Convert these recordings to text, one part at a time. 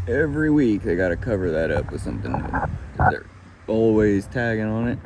Every week they gotta cover that up with something new, 'cause they're always tagging on it.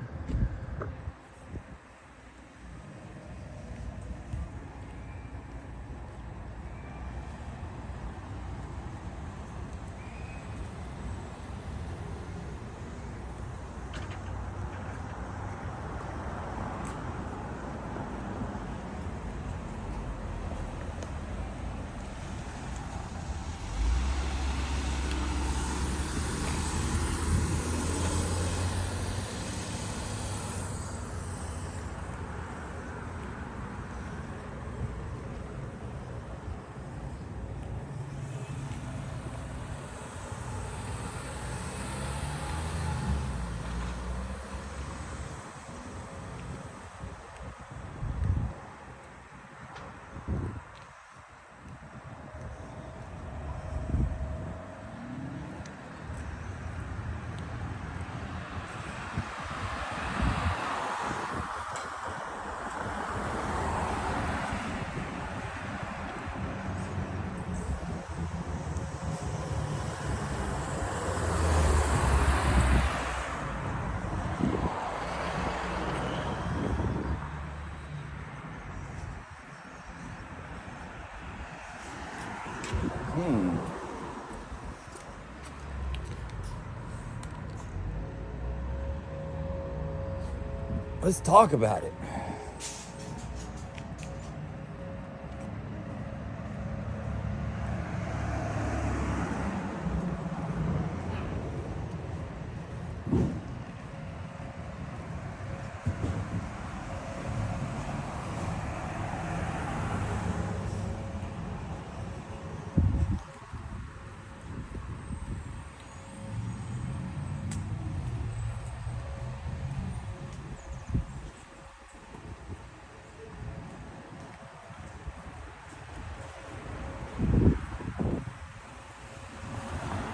Let's talk about it.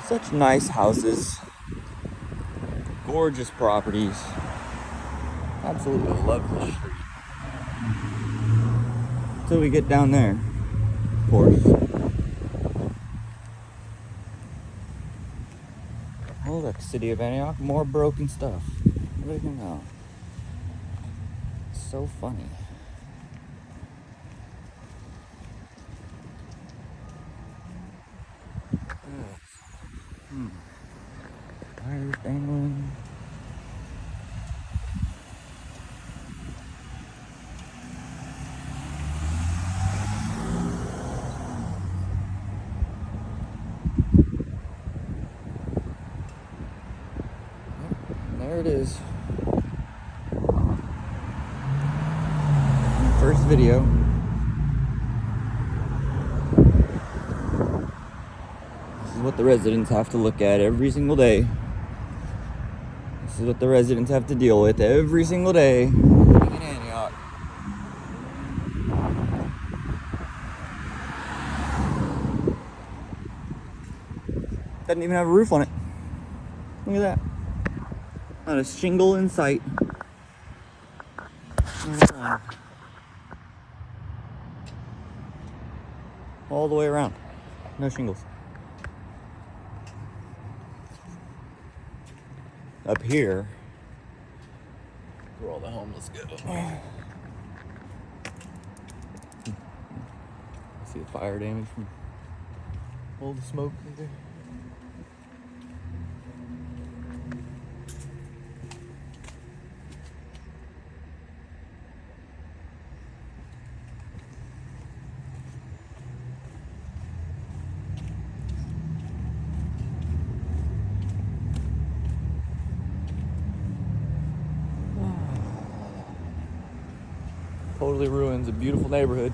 Such nice houses, gorgeous properties. Absolutely love this street. Until we get down there, of course. Oh, look, city of Antioch, more broken stuff. Everything else. So funny. Wires dangling. There it is. First video. This is what the residents have to look at every single day. This is what the residents have to deal with every single day living in Antioch. Doesn't even have a roof on it. Look at that. Not a shingle in sight. Not one. All the way around. No shingles. Up here, where all the homeless go. See the fire damage from all the smoke right there. Totally ruins a beautiful neighborhood.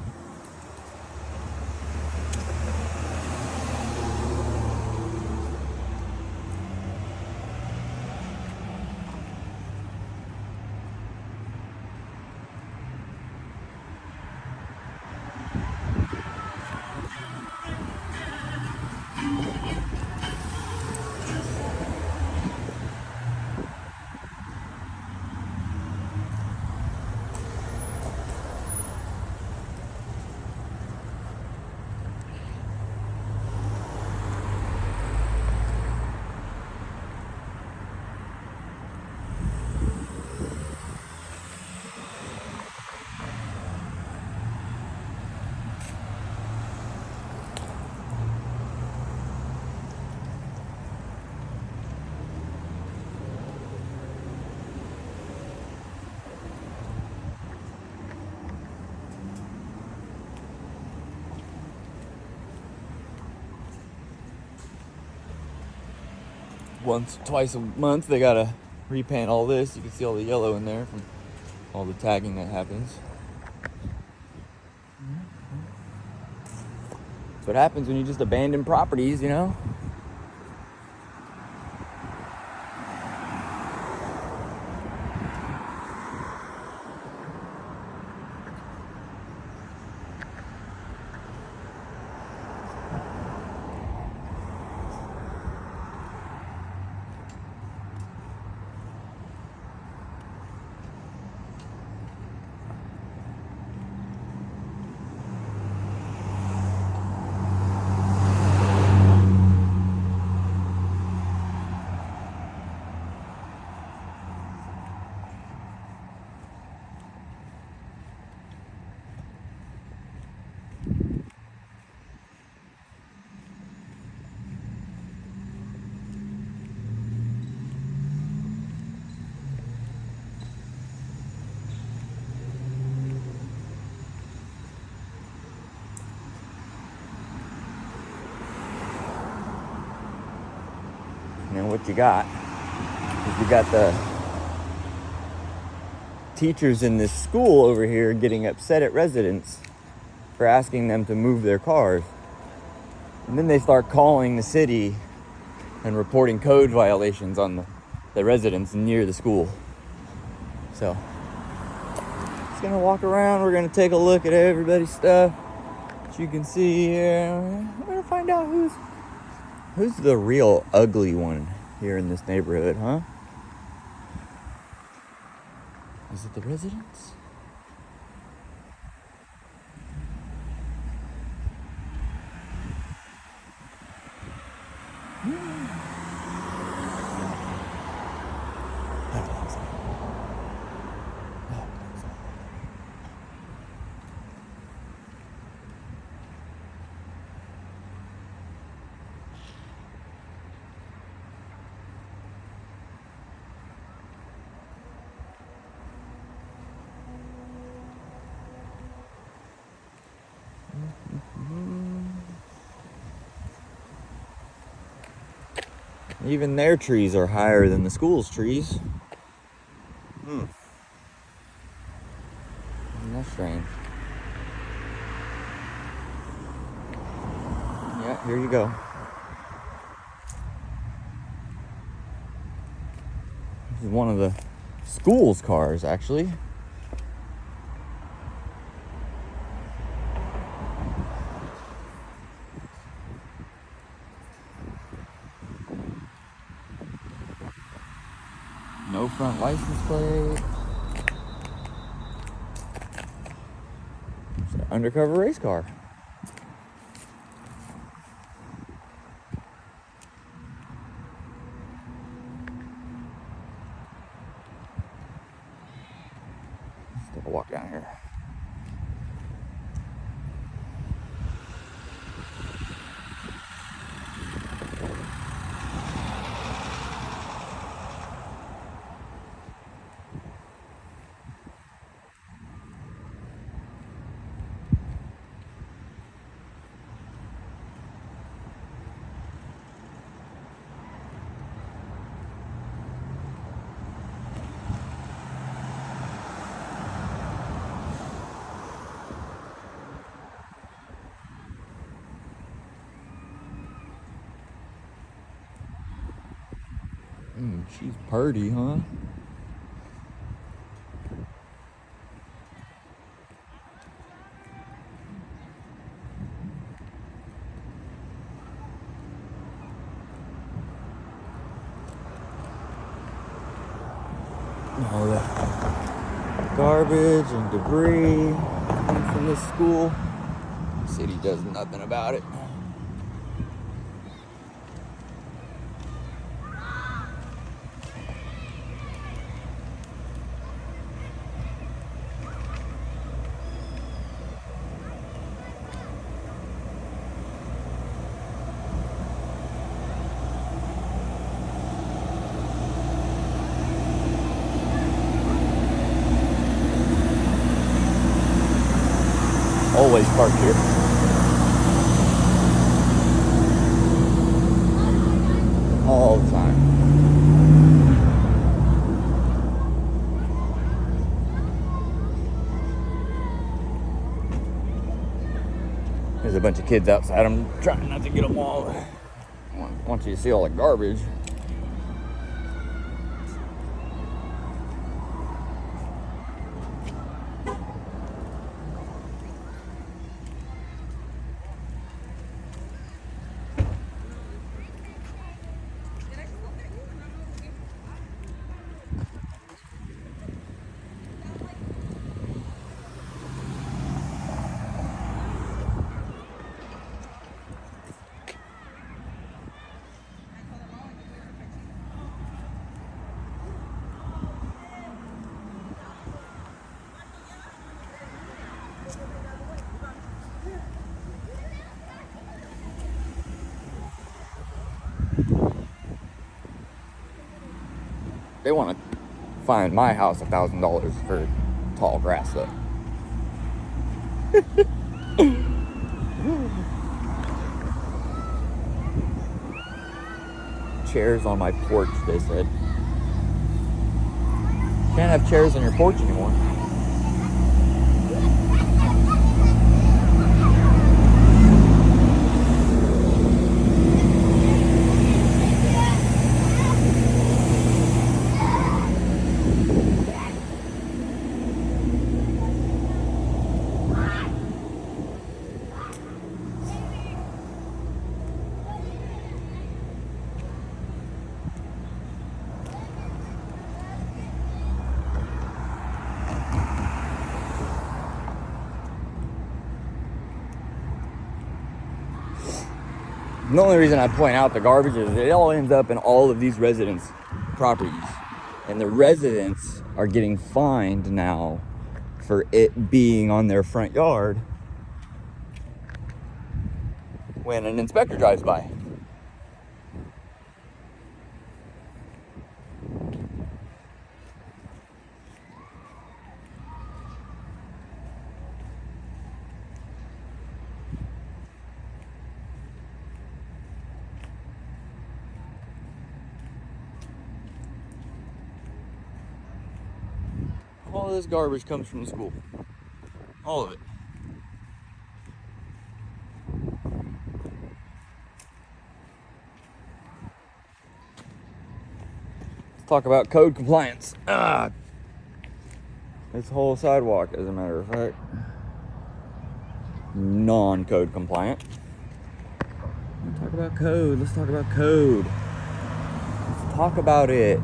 twice a month, they gotta repaint all this. You can see all the yellow in there from all the tagging that happens. That's what happens when you just abandon properties, you know? And what you got is you got the teachers in this school over here getting upset at residents for asking them to move their cars. And then they start calling the city and reporting code violations on the residents near the school. So, just gonna walk around. We're gonna take a look at everybody's stuff. As you can see here, we're gonna find out who's the real ugly one here in this neighborhood, huh? Is it the residents? Even their trees are higher than the school's trees. Isn't that strange? Yeah, here you go. This is one of the school's cars, actually. No front license plate. It's an undercover race car. Let's take a walk down here. She's purty, huh? All the garbage and debris from this school. The city does nothing about it. Always park here. All the time. There's a bunch of kids outside. I'm trying not to get them all. I want you to see all the garbage. They want to fine my house $1,000 for tall grass, though. Chairs on my porch, they said. Can't have chairs on your porch anymore. The only reason I point out the garbage is it all ends up in all of these residents' properties. And the residents are getting fined now for it being on their front yard when an inspector drives by. All of this garbage comes from the school. All of it. Let's talk about code compliance. This whole sidewalk, as a matter of fact, non-code compliant. Let's talk about code. Let's talk about code. Let's talk about it.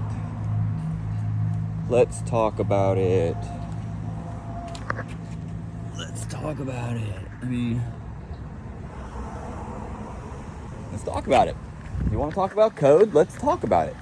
Let's talk about it. Let's talk about it. I mean, let's talk about it. You want to talk about code? Let's talk about it.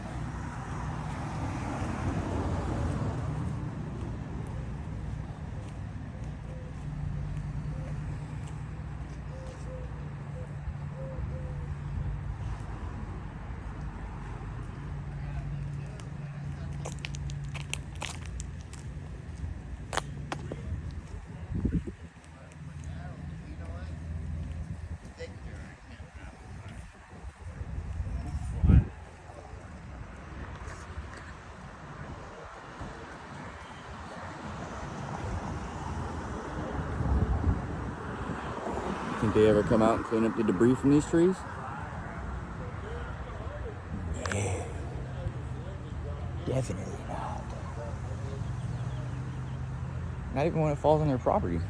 Think they ever come out and clean up the debris from these trees? No. Definitely not. Not even when it falls on their property.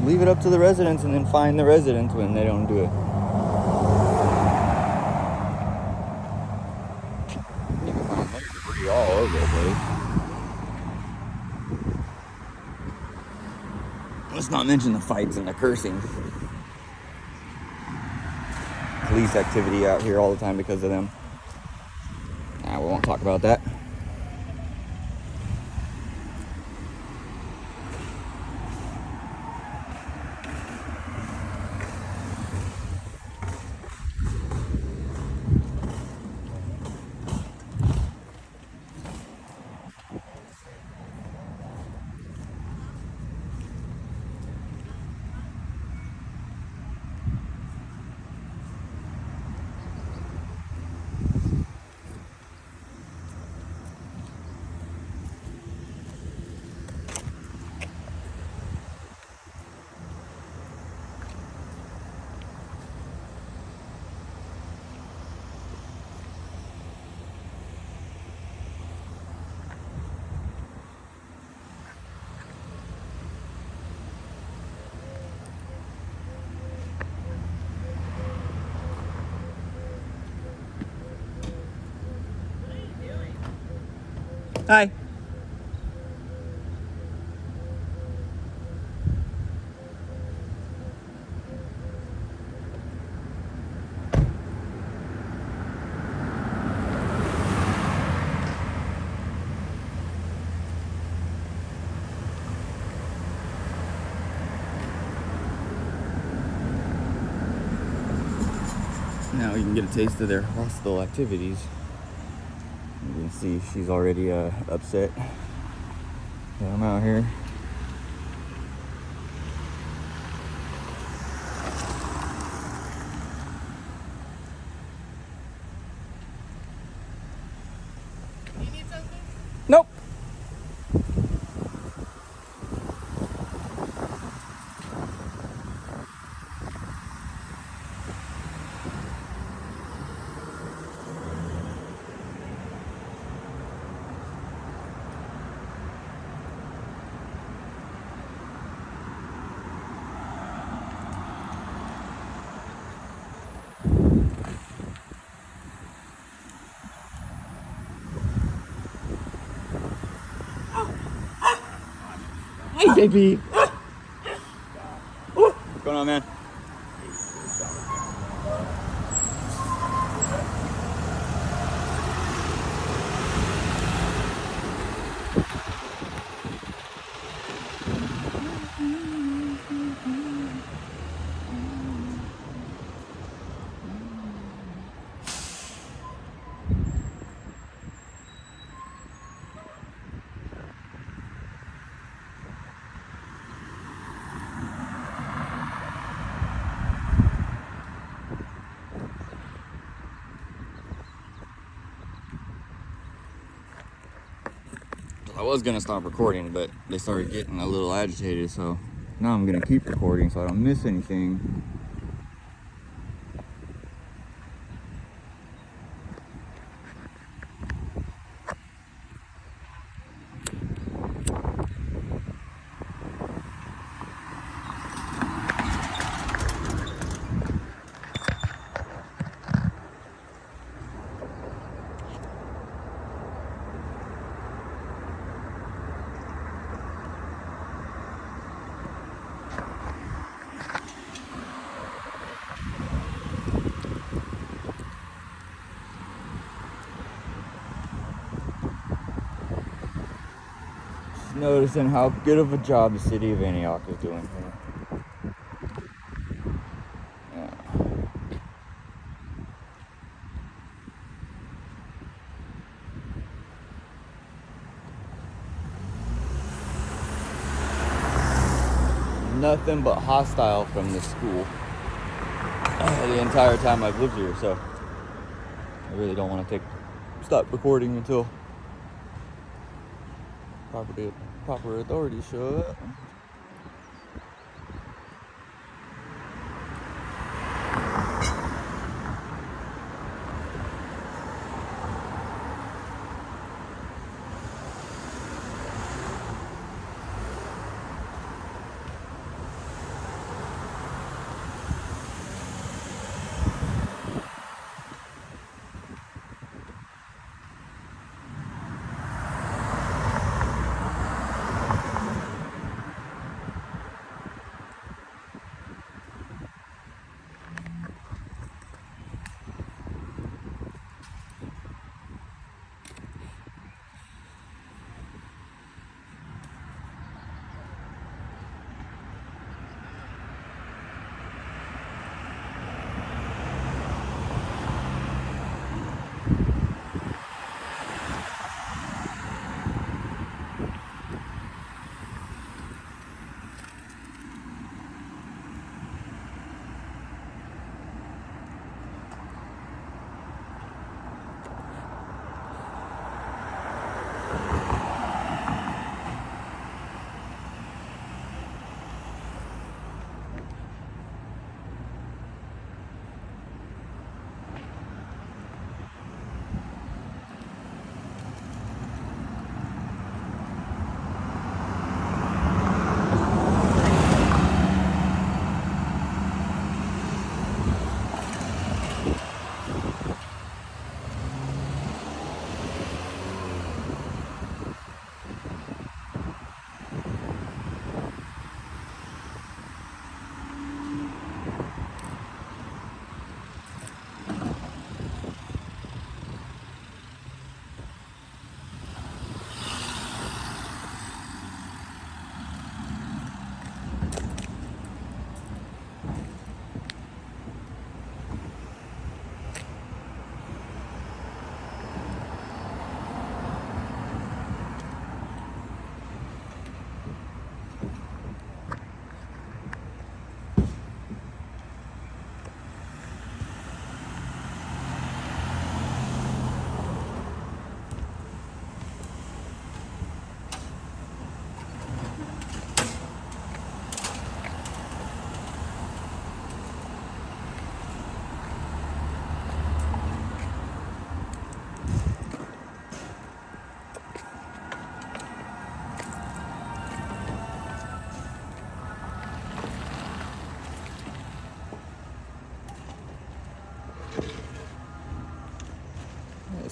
Leave it up to the residents and then fine the residents when they don't do it. You can find much debris all over the place. Let's not mention the fights and the cursing. Police activity out here all the time because of them. Nah, we won't talk about that. Hi. Now you can get a taste of their hostile activities. You can see she's already upset that I'm out here. Do you need something? Nope. Hey, baby. What's going on, man? I was gonna stop recording, but they started getting a little agitated, so now I'm gonna keep recording so I don't miss anything. Noticing how good of a job the city of Antioch is doing here. Yeah. Nothing but hostile from the school the entire time I've lived here, so I really don't want to stop recording until proper authorities show up.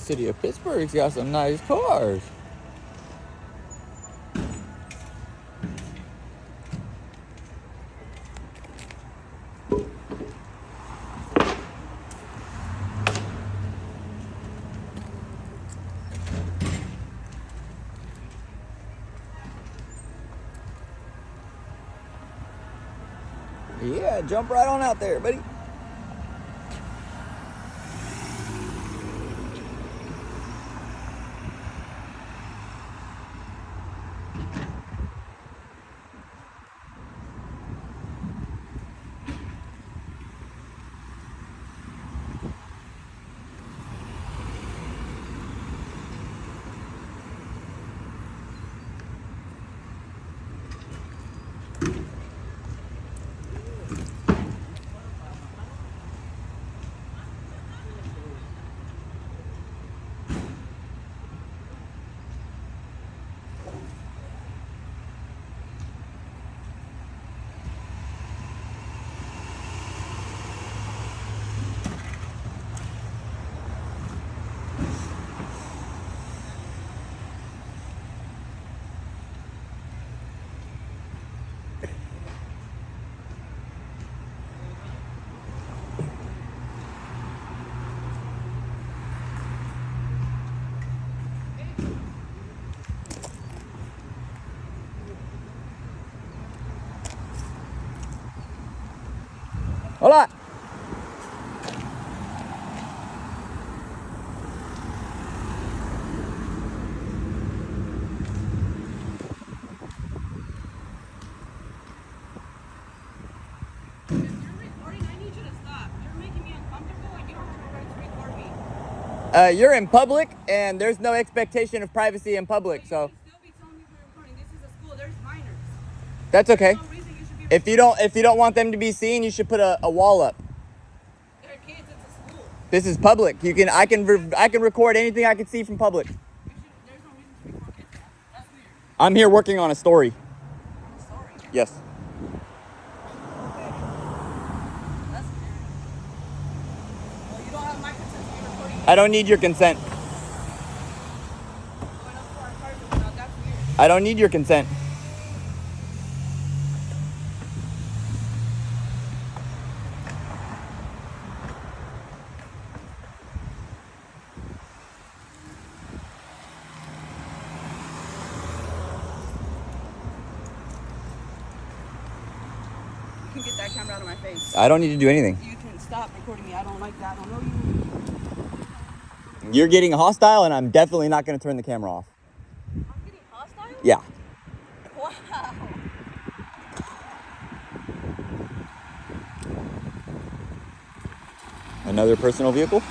City of Pittsburgh's got some nice cars. Yeah, jump right on out there, buddy. Hola. If you're recording, I need you to stop. You're making me uncomfortable and you don't have the right to record me. You're in public, and there's no expectation of privacy in public, But so you can still be telling me we're recording. This is a school. There's minors. that's okay. There's no reason you should be If you don't want them to be seen, you should put a wall up. They're kids. It's a school. This is public. I can record anything I can see from public. There's no reason to record kids. That's weird. I'm here working on a story. Sorry. Yes. That's weird. Well, you don't have my consent to be recording. I don't need your consent. Going up to our cars and whatnot. That's weird. I don't need your consent. You can get that camera out of my face. I don't need to do anything. You can stop recording me. I don't like that. I don't know you. You're getting hostile, and I'm definitely not going to turn the camera off. I'm getting hostile? Yeah. Wow. Another personal vehicle?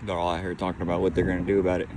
They're all out here talking about what they're going to do about it.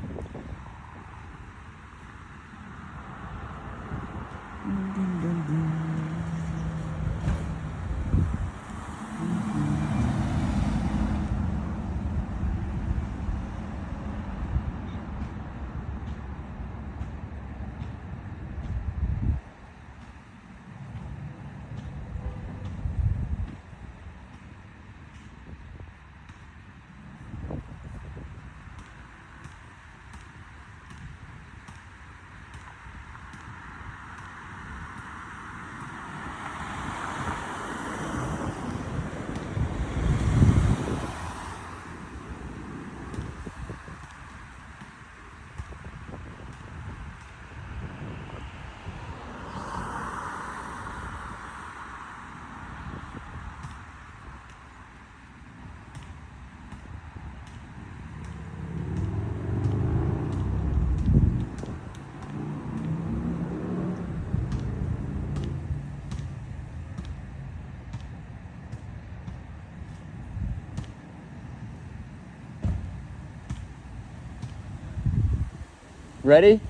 Ready?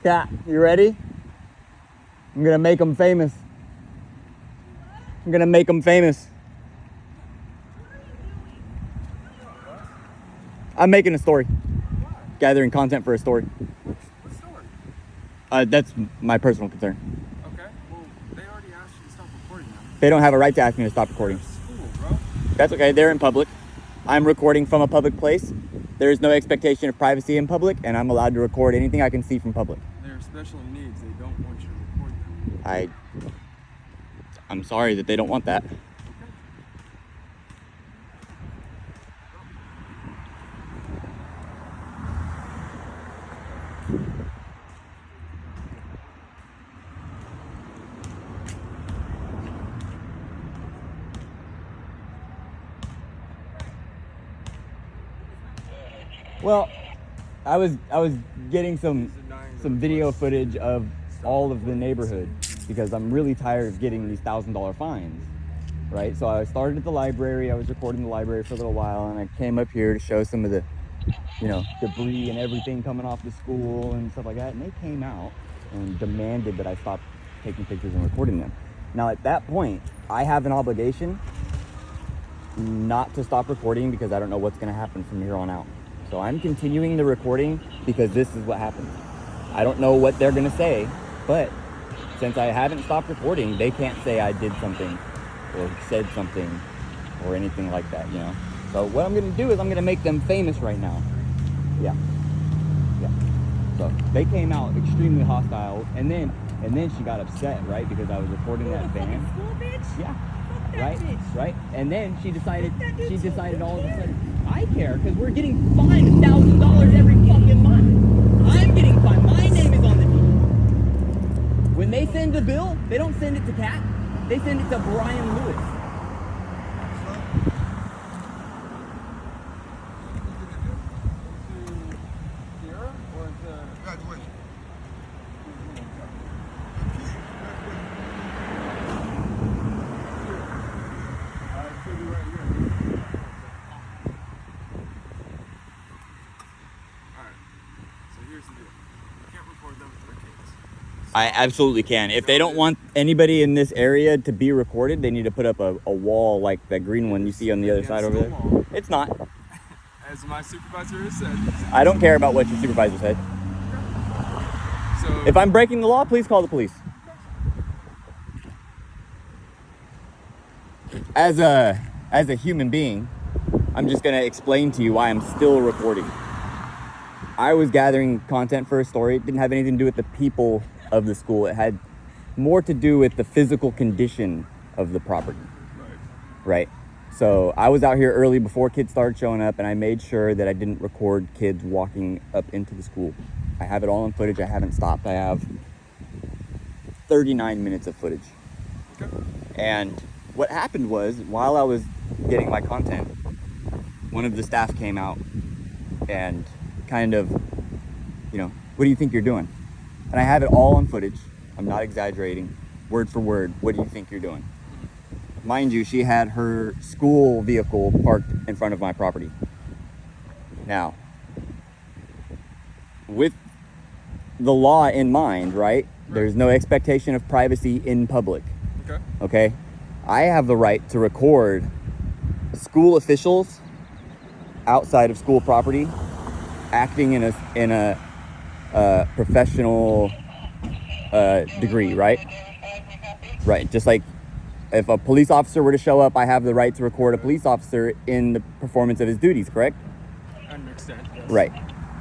Cat, you ready? I'm gonna make them famous. I'm gonna make them famous. I'm making a story. Gathering content for a story. What story? That's my personal concern. Okay. Well, they already asked you to stop recording now. They don't have a right to ask me to stop recording. School, bro. That's okay, they're in public. I'm recording from a public place. There is no expectation of privacy in public, and I'm allowed to record anything I can see from public. They're special needs. They don't want you to record them. I'm sorry that they don't want that. Well, I was getting some video footage of all of the neighborhood because I'm really tired of getting these $1,000 fines, right? So I started at the library. I was recording the library for a little while, and I came up here to show some of the, debris and everything coming off the school and stuff like that. And they came out and demanded that I stop taking pictures and recording them. Now, at that point, I have an obligation not to stop recording because I don't know what's going to happen from here on out. So I'm continuing the recording because this is what happens. I don't know what they're gonna say, but since I haven't stopped recording, they can't say I did something or said something or anything like that, So what I'm gonna do is I'm gonna make them famous right now. Yeah. So they came out extremely hostile, and then she got upset, right? Because I was recording that van. School, bitch? Yeah. Fuck that Right, bitch. right, and then she decided Fuck all of a that. sudden, I care because we're getting fined $1,000 every fucking month. I'm getting fined. My name is on the deed. When they send a bill, they don't send it to Kat. They send it to Brian Lewis. Here or the Graduation. should be right here. Alright. So here's the deal. You can't record them with their kids. I absolutely can. If they don't want anybody in this area to be recorded, they need to put up a wall like that green one you see on the other side over there. It's not. As my supervisor has said. I don't care about what your supervisor said. So If I'm breaking the law, please call the police. As a human being, I'm just gonna explain to you why I'm still recording. I was gathering content for a story. It didn't have anything to do with the people of the school. It had more to do with the physical condition of the property, right? So I was out here early before kids started showing up, and I made sure that I didn't record kids walking up into the school. I have it all on footage. I haven't stopped. I have 39 minutes of footage. And what happened was, while I was getting my content, one of the staff came out and kind of, what do you think you're doing? And I have it all on footage. I'm not exaggerating, word for word. What do you think you're doing? Mind you, she had her school vehicle parked in front of my property. Now, with the law in mind, right? There's no expectation of privacy in public. Okay. Okay? I have the right to record school officials outside of school property acting in a professional degree, right? Right. Just like if a police officer were to show up, I have the right to record a police officer in the performance of his duties, correct? And an extent, yes. Right.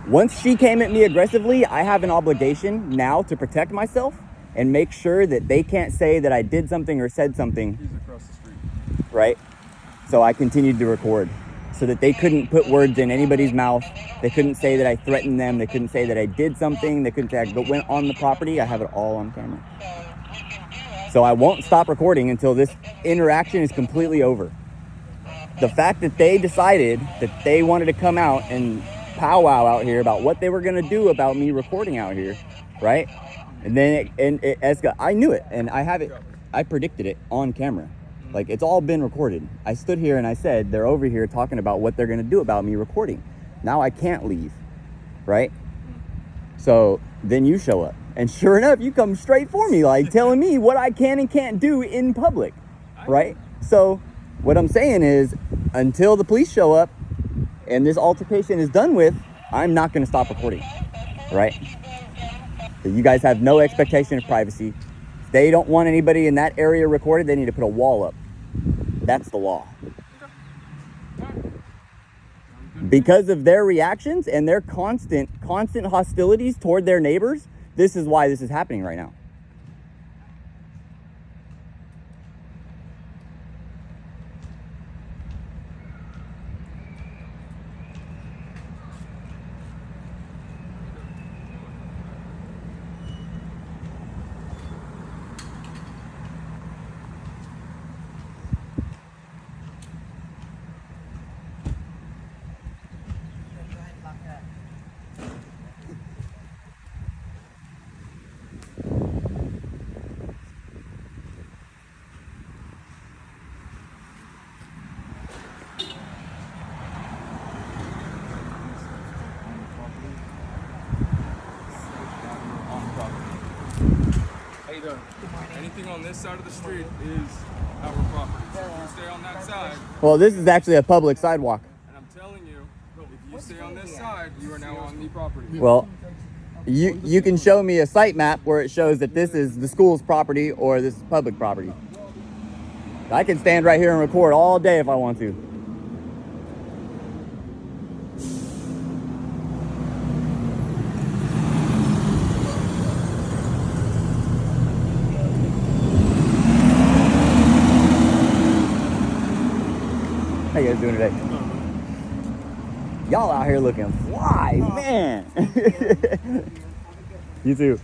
Once she came at me aggressively, I have an obligation now to protect myself and make sure that they can't say that I did something or said something. He's across the street. Right? So I continued to record so that they couldn't put words in anybody's mouth. They couldn't say that I threatened them. They couldn't say that I did something. They couldn't say I went on the property. I have it all on camera. So I won't stop recording until this interaction is completely over. The fact that they decided that they wanted to come out and powwow out here about what they were going to do about me recording out here, right? And then it escalated. I knew it, and I have it. I predicted it on camera. Like, it's all been recorded. I stood here and I said, they're over here talking about what they're going to do about me recording. Now I can't leave, right? So then you show up. And sure enough, you come straight for me, like telling me what I can and can't do in public, right? So what I'm saying is, until the police show up and this altercation is done with, I'm not going to stop recording, right? So you guys have no expectation of privacy. If they don't want anybody in that area recorded, they need to put a wall up. That's the law. Because of their reactions and their constant hostilities toward their neighbors, this is why this is happening right now. How you doing? Good morning. Anything on this side of the street is our property. So if you stay on that side, Well, this is actually a public sidewalk. and I'm telling you, if you stay on this side, you are now on the property. Well, you can show me a site map where it shows that this is the school's property or this is public property. I can stand right here and record all day if I want to. How you guys doing today? Y'all out here looking fly, man. You too.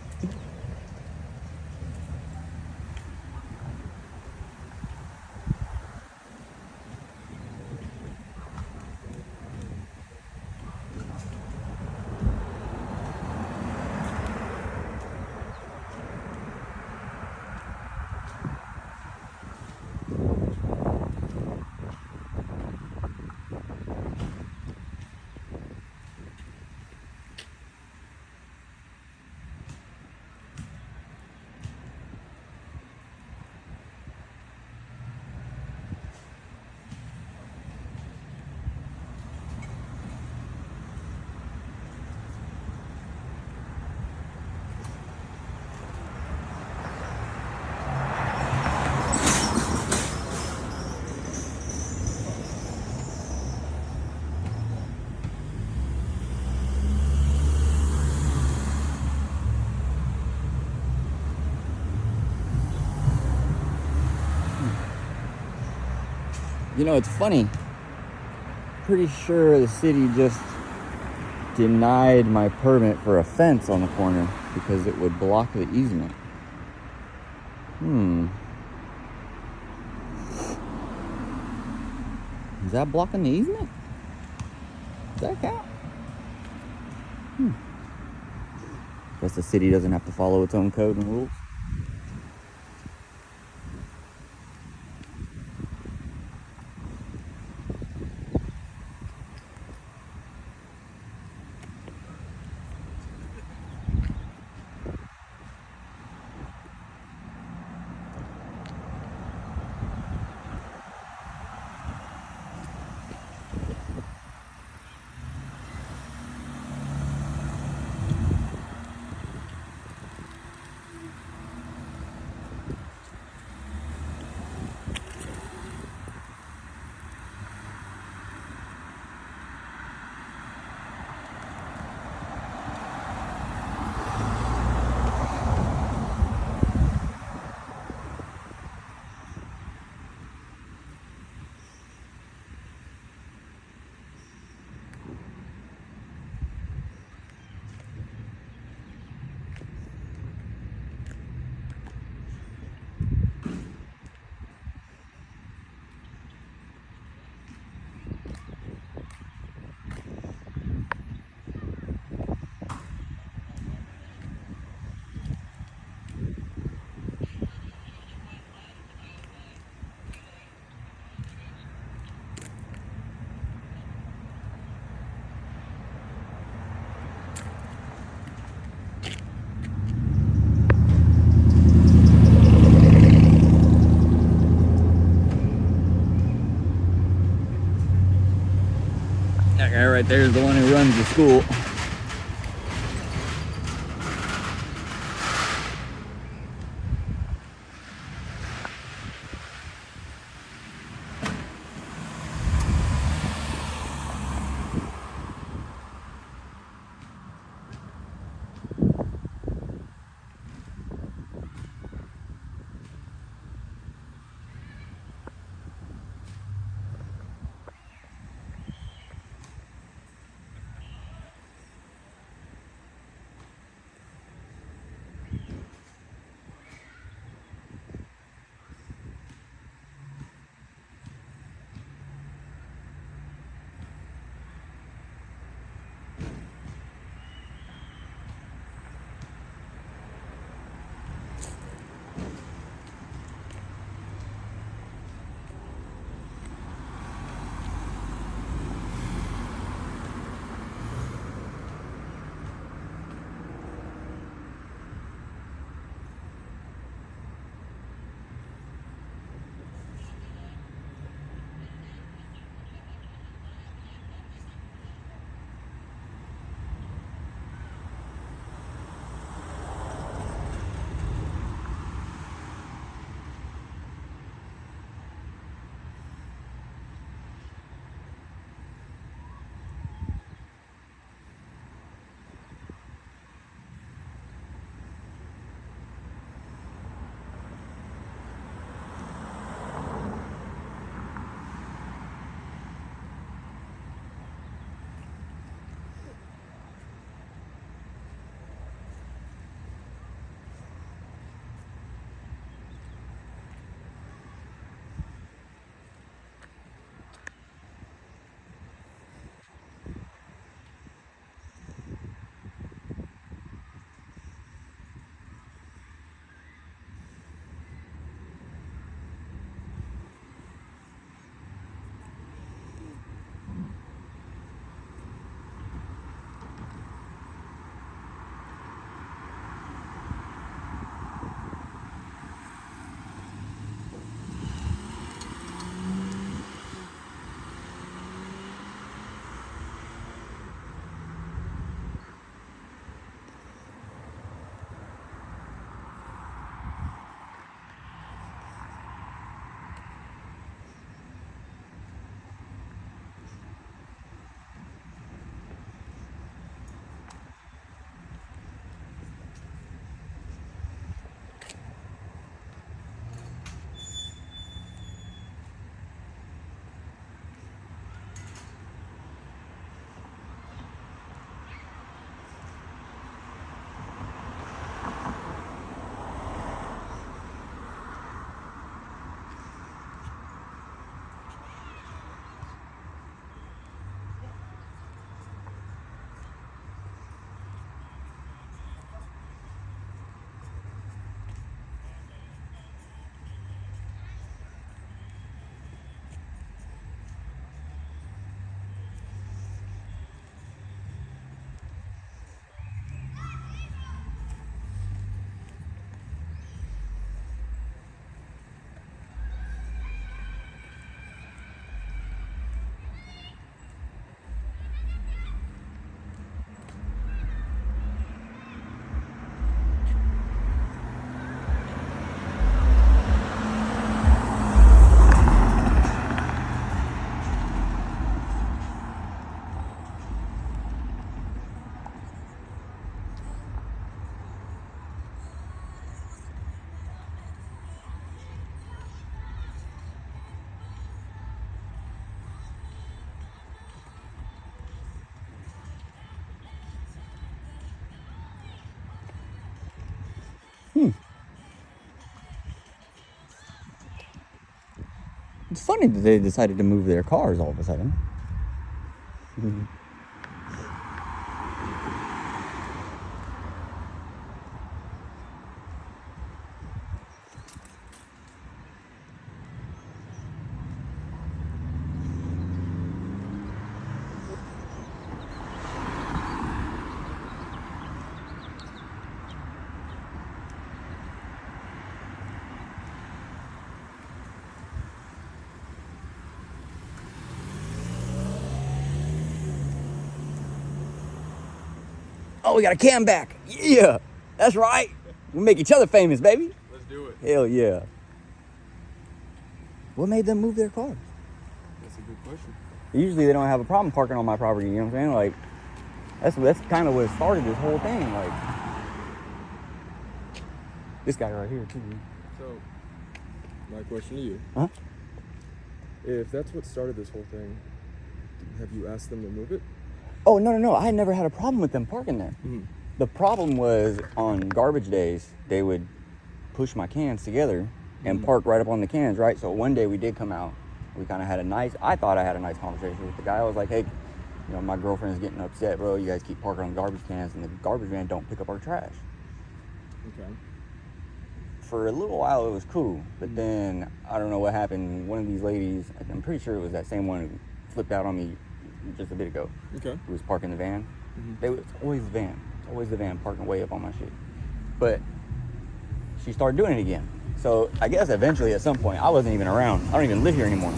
You know, it's funny. Pretty sure the city just denied my permit for a fence on the corner because it would block the easement. Is that blocking the easement? Does that count? Guess the city doesn't have to follow its own code and rules. right there is the one who runs the school. It's funny that they decided to move their cars all of a sudden. Oh, we got a cam back. Yeah, that's right. We make each other famous, baby. Let's do it. Hell yeah. What made them move their cars? That's a good question. Usually they don't have a problem parking on my property, you know what I'm saying? Like, that's kind of what started this whole thing. Like, this guy right here, too. So, my question to you. Huh? If that's what started this whole thing, have you asked them to move it? Oh, no. I never had a problem with them parking there. Mm-hmm. The problem was on garbage days, they would push my cans together and park right up on the cans, right? So one day we did come out. We kind of had I thought I had a nice conversation with the guy. I was like, hey, you know, my girlfriend's getting upset, bro. You guys keep parking on garbage cans and the garbage man don't pick up our trash. Okay. For a little while, it was cool. But then, I don't know what happened. One of these ladies, I'm pretty sure it was that same one who flipped out on me just a bit ago. Okay. Who was parking the van. Mm-hmm. It's always the van. It's always the van parking way up on my shit. But she started doing it again. So I guess eventually at some point, I wasn't even around. I don't even live here anymore.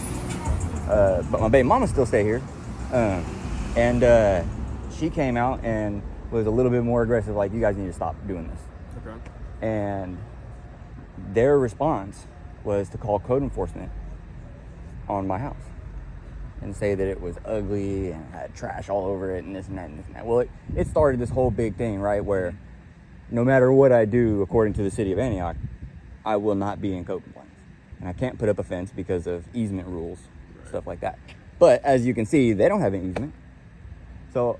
But my baby mama still stay here. And she came out and was a little bit more aggressive, like, you guys need to stop doing this. Okay. And their response was to call code enforcement on my house and say that it was ugly and had trash all over it and this and that and this and that. Well, it started this whole big thing, right, where no matter what I do, according to the city of Antioch, I will not be in code compliance. And I can't put up a fence because of easement rules, stuff like that. But as you can see, they don't have an easement. So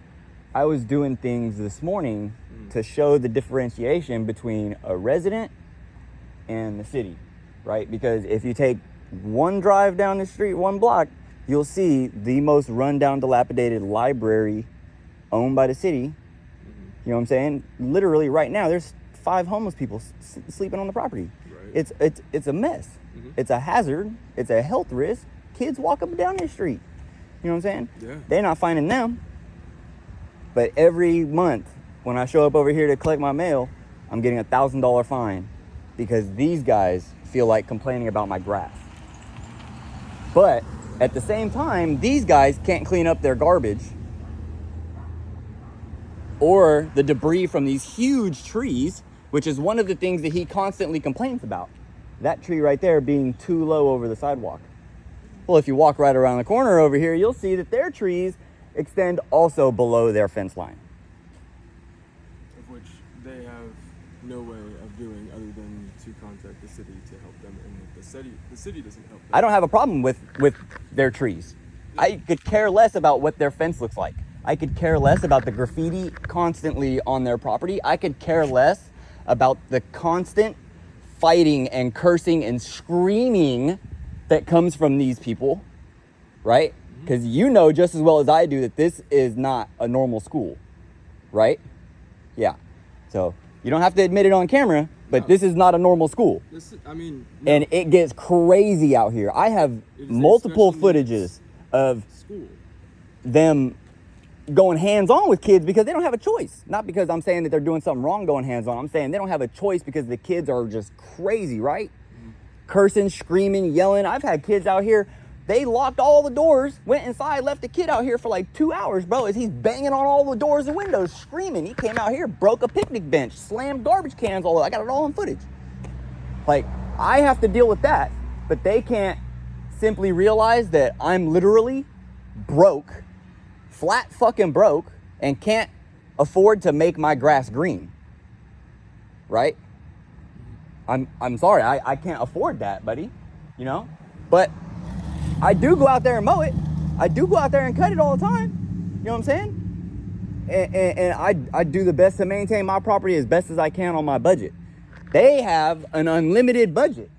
I was doing things this morning to show the differentiation between a resident and the city, right? Because if you take one drive down the street, one block, you'll see the most rundown, dilapidated library owned by the city. You know what I'm saying? Literally right now, there's 5 homeless people sleeping on the property. Right. It's a mess. It's a hazard. It's a health risk. Kids walk up and down the street. You know what I'm saying? Yeah. They're not finding them. But every month, when I show up over here to collect my mail, I'm getting a $1,000 fine because these guys feel like complaining about my grass. But at the same time, these guys can't clean up their garbage or the debris from these huge trees, which is one of the things that he constantly complains about. That tree right there being too low over the sidewalk. Well, if you walk right around the corner over here, you'll see that their trees extend also below their fence line. Of which they have no way of doing other than to contact the city to help them, and if the city doesn't help them. I don't have a problem with their trees. I could care less about what their fence looks like. I could care less about the graffiti constantly on their property. I could care less about the constant fighting and cursing and screaming that comes from these people, right? Because you know just as well as I do that this is not a normal school, right? Yeah. So you don't have to admit it on camera, but this is not a normal school. And it gets crazy out here. I have multiple footages of school. Them going hands-on with kids because they don't have a choice. Not because I'm saying that they're doing something wrong going hands-on. I'm saying they don't have a choice because the kids are just crazy, right? Cursing, screaming, yelling. I've had kids out here, they locked all the doors, went inside, left a kid out here for like 2 hours, bro, as he's banging on all the doors and windows, screaming. He came out here, broke a picnic bench, slammed garbage cans all over. I got it all on footage. Like, I have to deal with that, but they can't simply realize that I'm literally broke, flat fucking broke, and can't afford to make my grass green, right? I'm sorry, I can't afford that, buddy, you know? But I do go out there and mow it. I do go out there and cut it all the time. You know what I'm saying? And I do the best to maintain my property as best as I can on my budget. They have an unlimited budget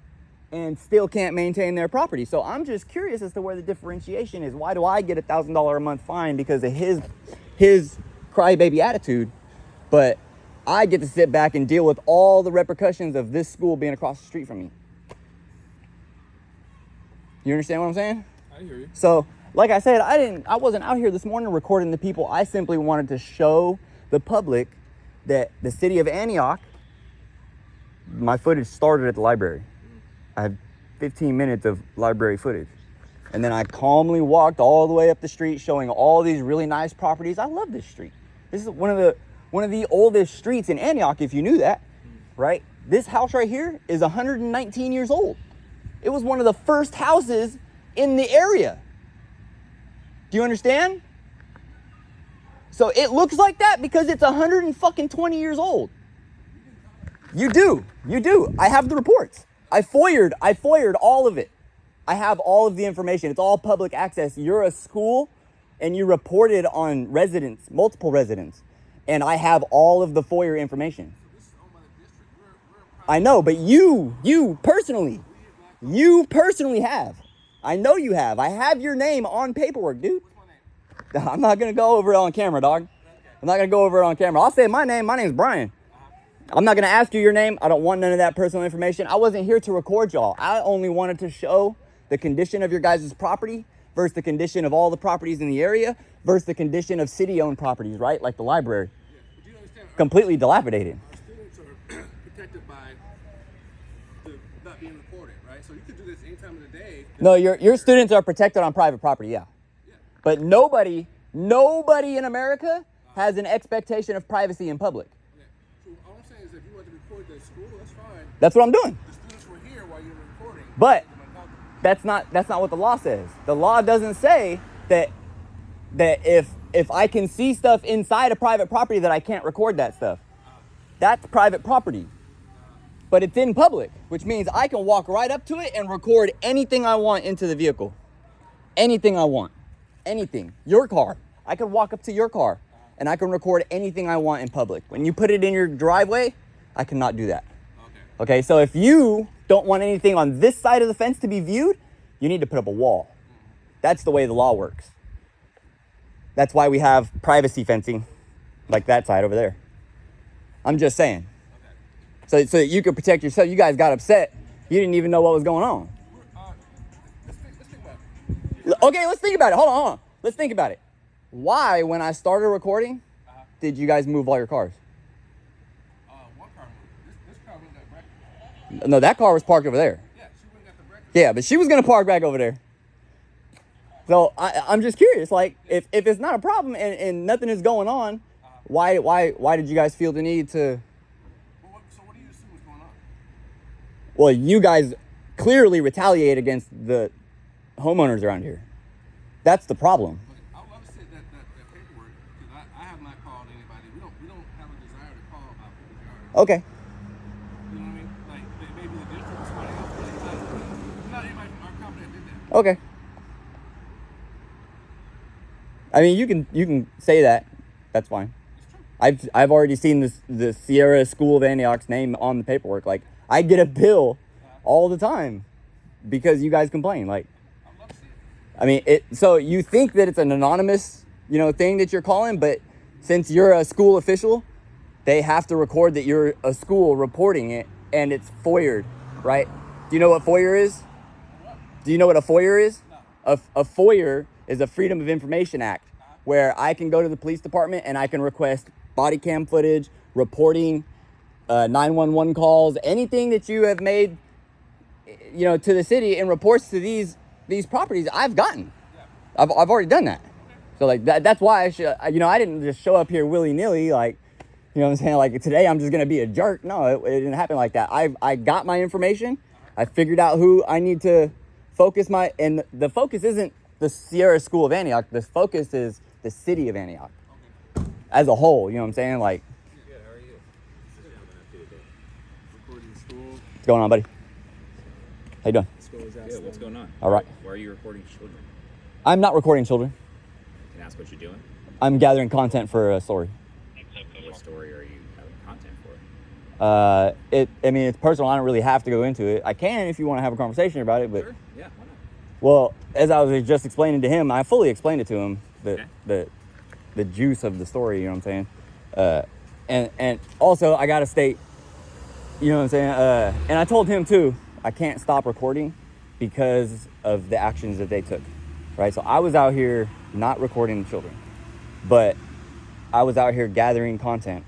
and still can't maintain their property. So I'm just curious as to where the differentiation is. Why do I get a $1,000 a month fine because of his crybaby attitude, but I get to sit back and deal with all the repercussions of this school being across the street from me? You understand what I'm saying? I hear you. So, like I said, I wasn't out here this morning recording the people. I simply wanted to show the public that the city of Antioch, my footage started at the library. I have 15 minutes of library footage. And then I calmly walked all the way up the street showing all these really nice properties. I love this street. This is one of one of the oldest streets in Antioch, if you knew that, right? This house right here is 119 years old. It was one of the first houses in the area. Do you understand? So it looks like that because it's 120 years old. You do. I have the reports. I FOIA'd all of it. I have all of the information. It's all public access. You're a school and you reported on residents, multiple residents. And I have all of the FOIA information. So this is owned by the district. We're I know, but you personally have. I know you have. I have your name on paperwork, dude. What's my name? I'm not going to go over it on camera, dog. I'm not going to go over it on camera. I'll say my name. My name's Brian. I'm not going to ask you your name. I don't want none of that personal information. I wasn't here to record y'all. I only wanted to show the condition of your guys' property versus the condition of all the properties in the area versus the condition of city-owned properties, right? Like the library. Yeah, but you understand, Completely dilapidated. our students are protected by the not being recorded, right? So you could do this any time of the day. No, your students are protected on private property, yeah. But nobody in America has an expectation of privacy in public. Yeah. So all I'm saying is if you want to record the school, that's fine. That's what I'm doing. The students were here while you were recording. But that's not what the law says. The law doesn't say that if I can see stuff inside a private property that I can't record that stuff. That's private property. But it's in public, which means I can walk right up to it and record anything I want into the vehicle. Anything I want. Anything. Your car. I can walk up to your car and I can record anything I want in public. When you put it in your driveway, I cannot do that. Okay, so if you don't want anything on this side of the fence to be viewed, you need to put up a wall. That's the way the law works. That's why we have privacy fencing like that side over there. I'm just saying. So you could protect yourself. You guys got upset. You didn't even know what was going on. Let's think about it. Okay, let's think about it. Hold on. Let's think about it. Why, when I started recording, did you guys move all your cars? One car moved. This car went got wrecked. No, that car was parked over there. Yeah, she went got the wreck. Yeah, but she was going to park back over there. So I'm just curious, like, if it's not a problem and nothing is going on, why did you guys feel the need to... So what do you assume is going on? Well, you guys clearly retaliate against the homeowners around here. That's the problem. But I would say that paperwork, because I have not called anybody. We don't have a desire to call about people's yards. Okay. You know what I mean? Like maybe the district or somebody else, but not anybody from our company that did that. Okay. I mean, you can say that. That's fine. It's true. I've already seen the Sierra School of Antioch's name on the paperwork. Like, I get a bill all the time because you guys complain. Like, I'd love to see it. I mean, so you think that it's an anonymous, thing that you're calling, but since you're a school official, they have to record that you're a school reporting it, and it's FOIA'd, right? Do you know what FOIA is? What? Do you know what a FOIA is? No. A FOIA is a Freedom of Information Act, where I can go to the police department and I can request body cam footage, reporting, 911 calls, anything that you have made, to the city in reports to these properties. I've gotten. Yeah. I've already done that. So like that's why I should. I didn't just show up here willy nilly. Like, what I'm saying? Like today I'm just gonna be a jerk. No, it didn't happen like that. I got my information. I figured out who I need to focus and the focus isn't the Sierra School of Antioch. The focus is the city of Antioch as a whole. You know what I'm saying? Like, Good, how are you? Recording school. what's going on, buddy? How you doing? School is Good, what's going on? All right. Why are you recording children? I'm not recording children. Can I ask what you're doing? I'm gathering content for a story. What story are you having content for? It's personal. I don't really have to go into it. I can if you want to have a conversation about it, but Sure, yeah, why not? well, as I was just explaining to him, I fully explained it to him, the juice of the story, you know what I'm saying? And also I gotta state, you know what I'm saying? And I told him too, I can't stop recording because of the actions that they took, right? So I was out here not recording the children, but I was out here gathering content,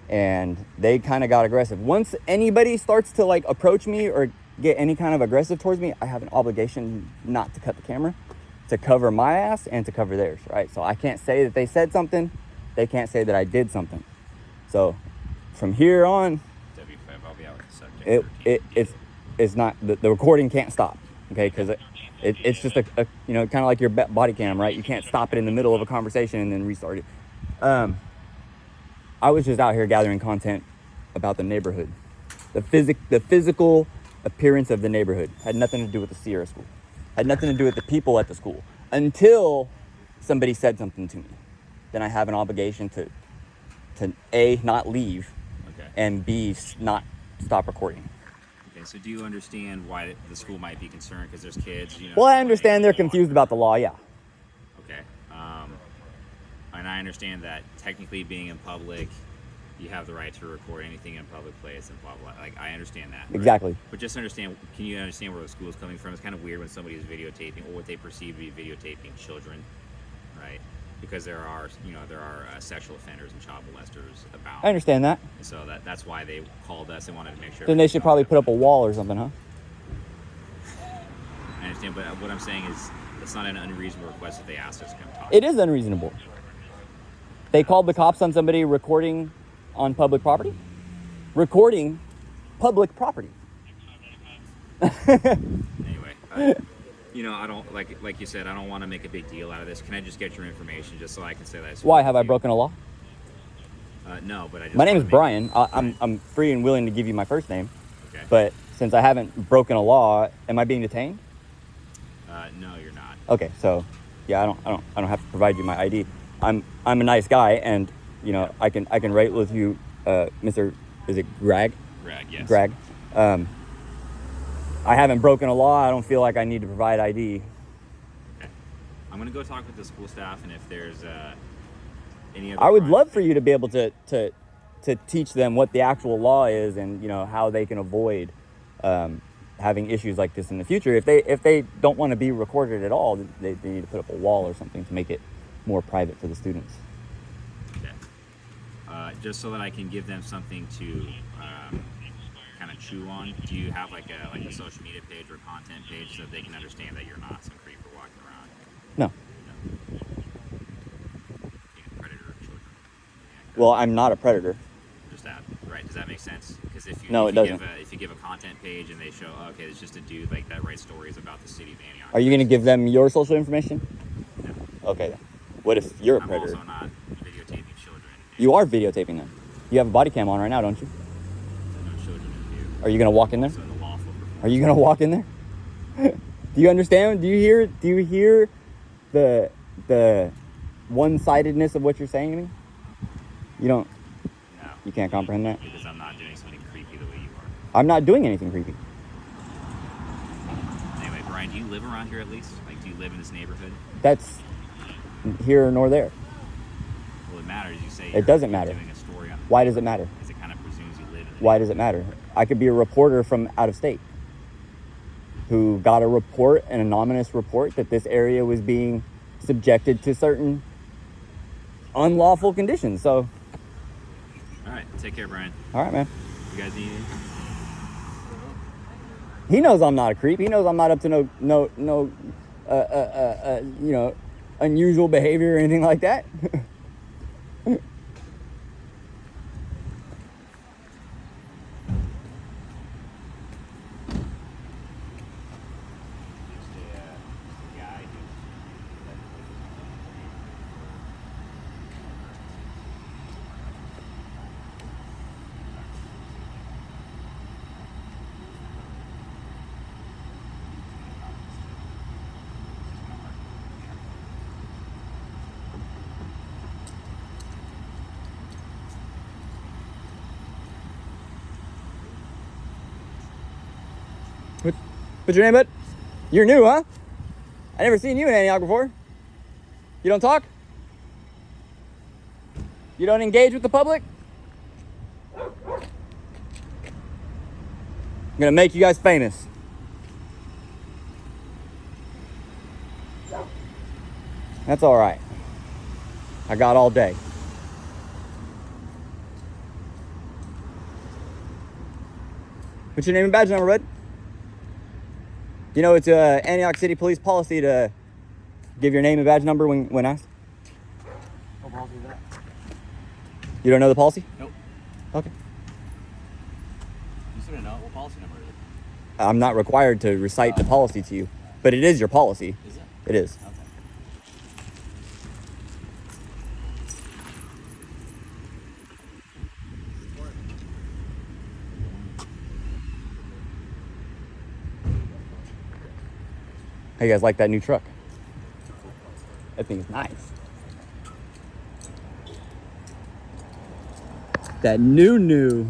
and they kind of got aggressive. Once anybody starts to like approach me or get any kind of aggressive towards me, I have an obligation not to cut the camera, to cover my ass and to cover theirs, right? So I can't say that they said something. They can't say that I did something. So from here on, W5, I'll be out with the subject. it's not the recording can't stop. Okay, because it's just a kind of like your body cam, right? You can't stop it in the middle of a conversation and then restart it. I was just out here gathering content about the neighborhood. The physical appearance of the neighborhood had nothing to do with the Sierra school. Had nothing to do with the people at the school until somebody said something to me. Then I have an obligation to A, not leave, Okay. and B, not stop recording. Okay, so do you understand why the school might be concerned? Because there's kids, Well, I understand they're confused about the law, yeah. Okay. And I understand that technically being in public, you have the right to record anything in a public place and blah, blah. Like, I understand that. Right? Exactly. But just understand, can you understand where the school is coming from? It's kind of weird when somebody is videotaping, or what they perceive to be videotaping children, right? Because there are sexual offenders and child molesters about. I understand that. And so that's why they called us and wanted to make sure. Then they should probably put up a wall or something, huh? I understand, but what I'm saying is, it's not an unreasonable request that they asked us to come talk. It is unreasonable. They called the cops on somebody recording on public property? Recording public property. Anyway, I don't like you said. I don't want to make a big deal out of this. Can I just get your information just so I can say that? Why have I broken a law? No, but I just. My name is Brian. I'm free and willing to give you my first name. Okay. But since I haven't broken a law, am I being detained? No, you're not. Okay, so yeah, I don't have to provide you my ID. I'm a nice guy, and I can write with you, Mr. Is it Greg? Greg, yes. Greg. I haven't broken a law. I don't feel like I need to provide ID. Okay. I'm gonna go talk with the school staff, and if there's any other. I would crime- love for you to be able to teach them what the actual law is, and how they can avoid having issues like this in the future. If they don't want to be recorded at all, they need to put up a wall or something to make it more private for the students. Okay. Just so that I can give them something to kind of chew on. Do you have like a social media page or content page so that they can understand that you're not some creeper walking around? No. Being a predator of children. Well, I'm not a predator. Just that, right? Does that make sense? Because if you doesn't. If you give a content page and they show, okay, it's just a dude like that writes stories about the city of Antioch. Are you going to give them your social information? No. Okay. Then. What if you're a I'm predator? also not videotaping children. You are videotaping them. You have a body cam on right now, don't you? No children in view. Are you going to walk in there? So the lawful. Are you going to walk in there? Do you understand? Do you hear the one-sidedness of what you're saying to me? You don't. No. You can't comprehend that? Because I'm not doing something creepy the way you are. I'm not doing anything creepy. Anyway, Brian, do you live around here at least? Like, do you live in this neighborhood? That's here nor there. Well, it matters. You say It doesn't matter. Doing a story on. Why does it matter? Because it kind of presumes you live in. Why does it matter? I could be a reporter from out of state who got a report, an anonymous report, that this area was being subjected to certain unlawful conditions. So, All right, take care, Brian. all right, man. You guys need anything? He knows I'm not a creep. He knows I'm not up to no unusual behavior or anything like that. What's your name, bud? You're new, huh? I never seen you in Antioch before. You don't talk? You don't engage with the public? I'm gonna make you guys famous. That's all right. I got all day. What's your name and badge number, bud? You know, it's Antioch City Police policy to give your name and badge number when asked. What policy is that? You don't know the policy? Nope. Okay. You still don't know what policy number is it? I'm not required to recite the policy to you, but it is your policy. Is it? It is. Okay. How you guys like that new truck? That thing's nice. That new.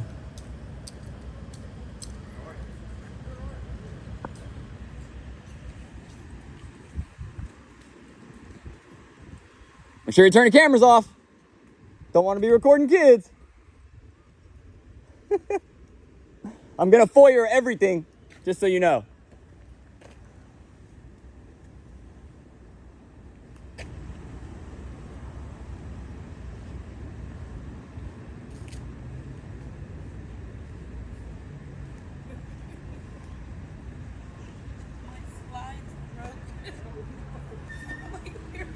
Make sure you turn your cameras off. Don't want to be recording kids. I'm gonna foyer everything, just so you know. My slides broke. Like, we're-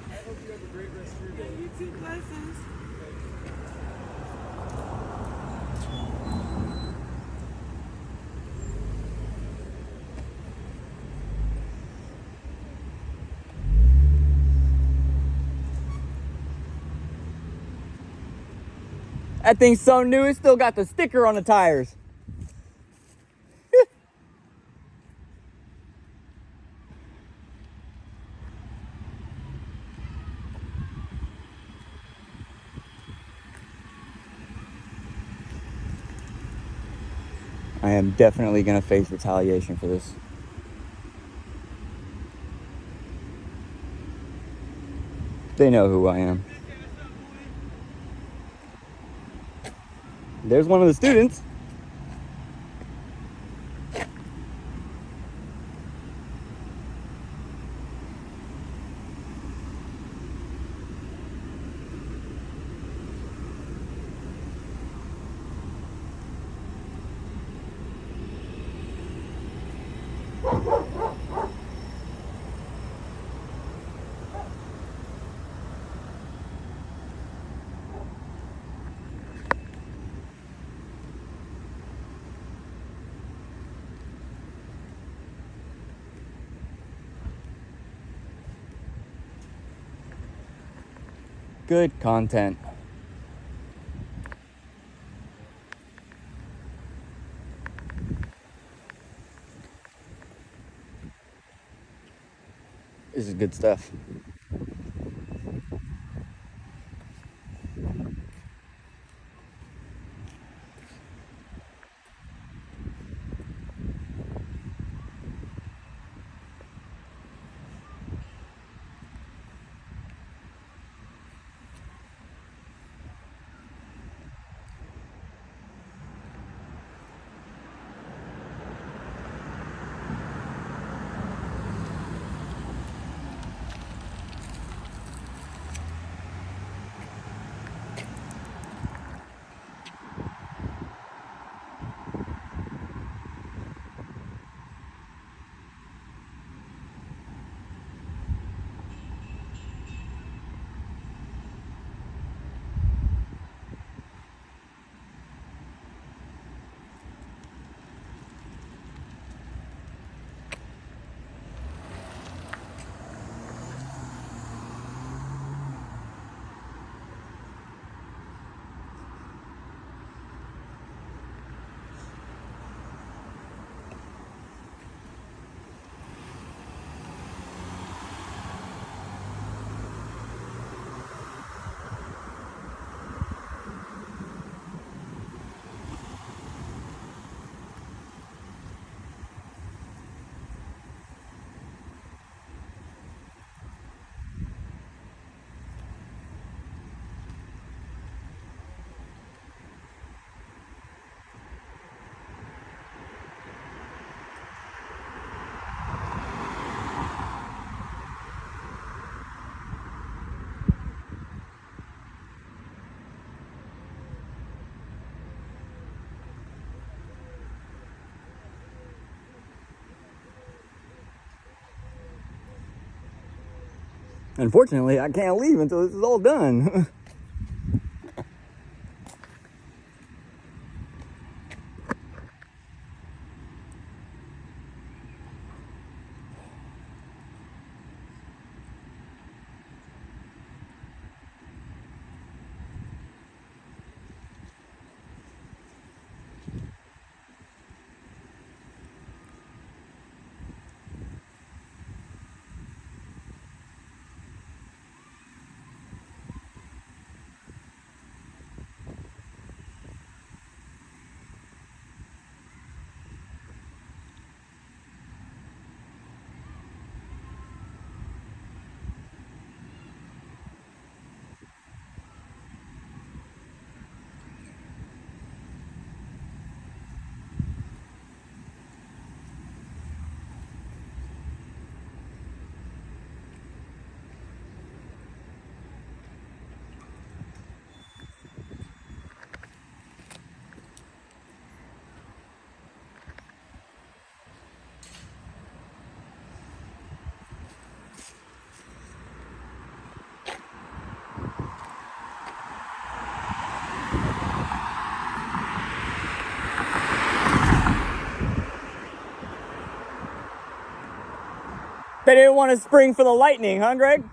I hope you have a great rest of your day. You too, blessings. That thing's so new, it still got the sticker on the tires. I am definitely gonna face retaliation for this. They know who I am. There's one of the students. Good content. This is good stuff. Unfortunately, I can't leave until this is all done. They didn't want to spring for the lightning, huh, Greg?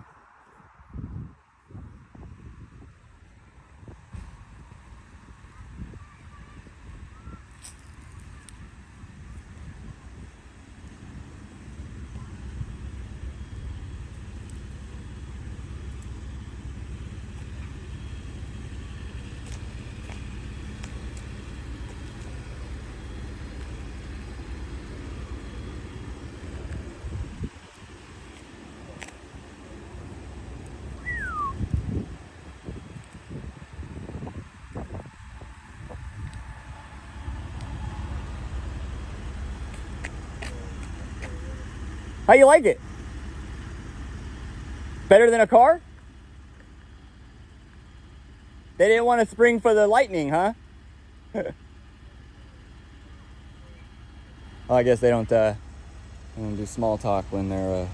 How you like it? Better than a car? They didn't want to spring for the lightning, huh? Well, I guess they don't do small talk when they're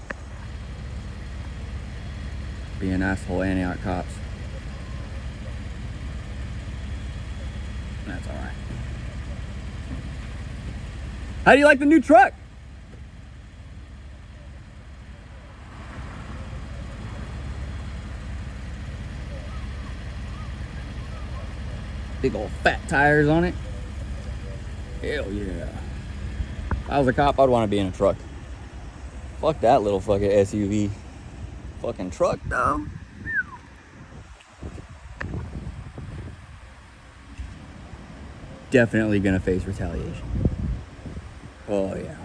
being asshole Antioch cops. That's all right. How do you like the new truck? Big old fat tires on it. Hell yeah. If I was a cop, I'd want to be in a truck. Fuck that little fucking SUV. Fucking truck, though. Definitely gonna face retaliation. Oh, yeah.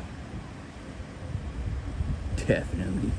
Definitely.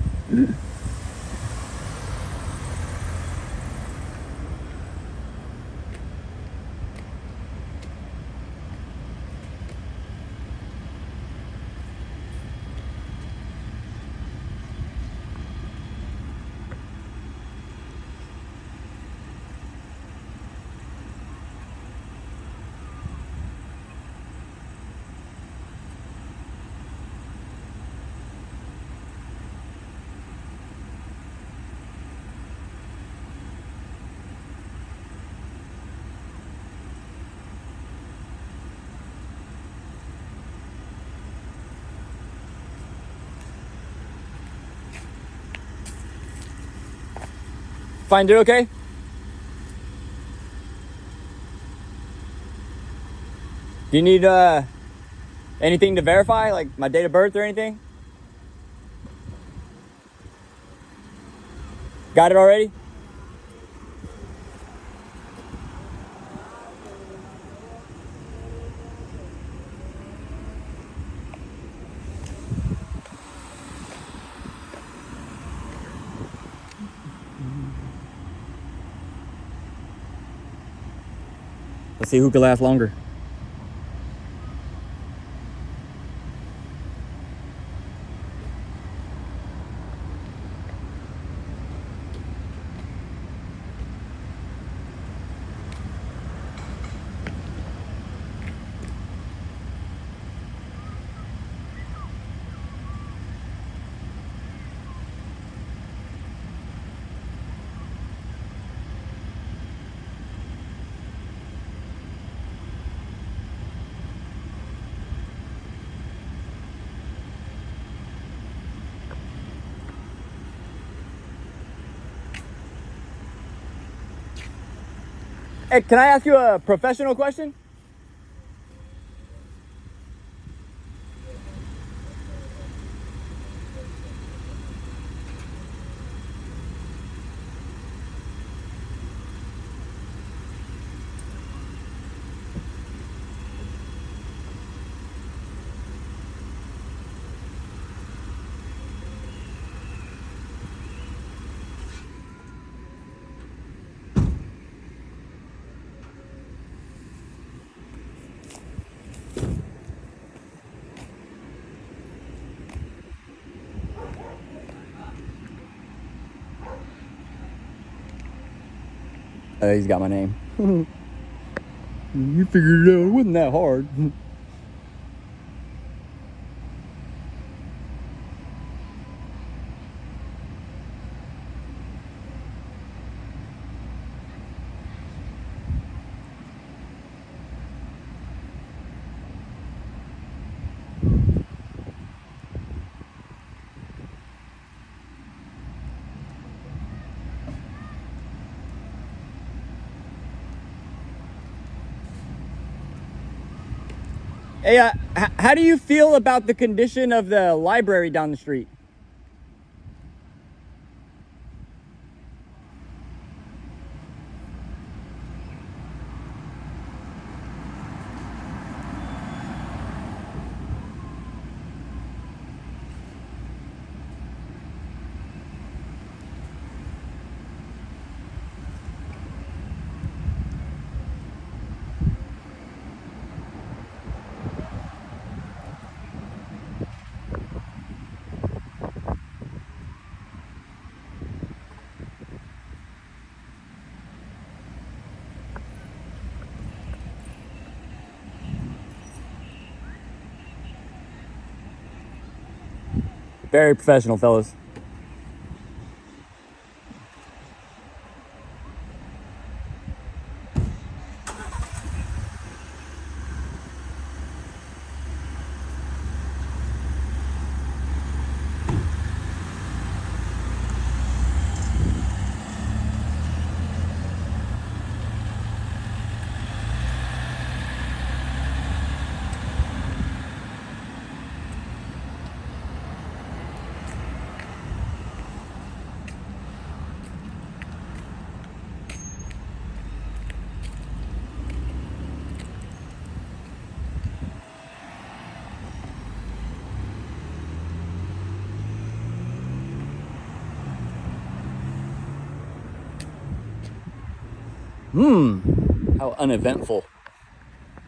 Find it okay? Do you need anything to verify, like my date of birth or anything? Got it already? Let's see who can last longer. Hey, can I ask you a professional question? He's got my name. You figured it out. It wasn't that hard. Hey, how do you feel about the condition of the library down the street? Very professional, fellas. How uneventful.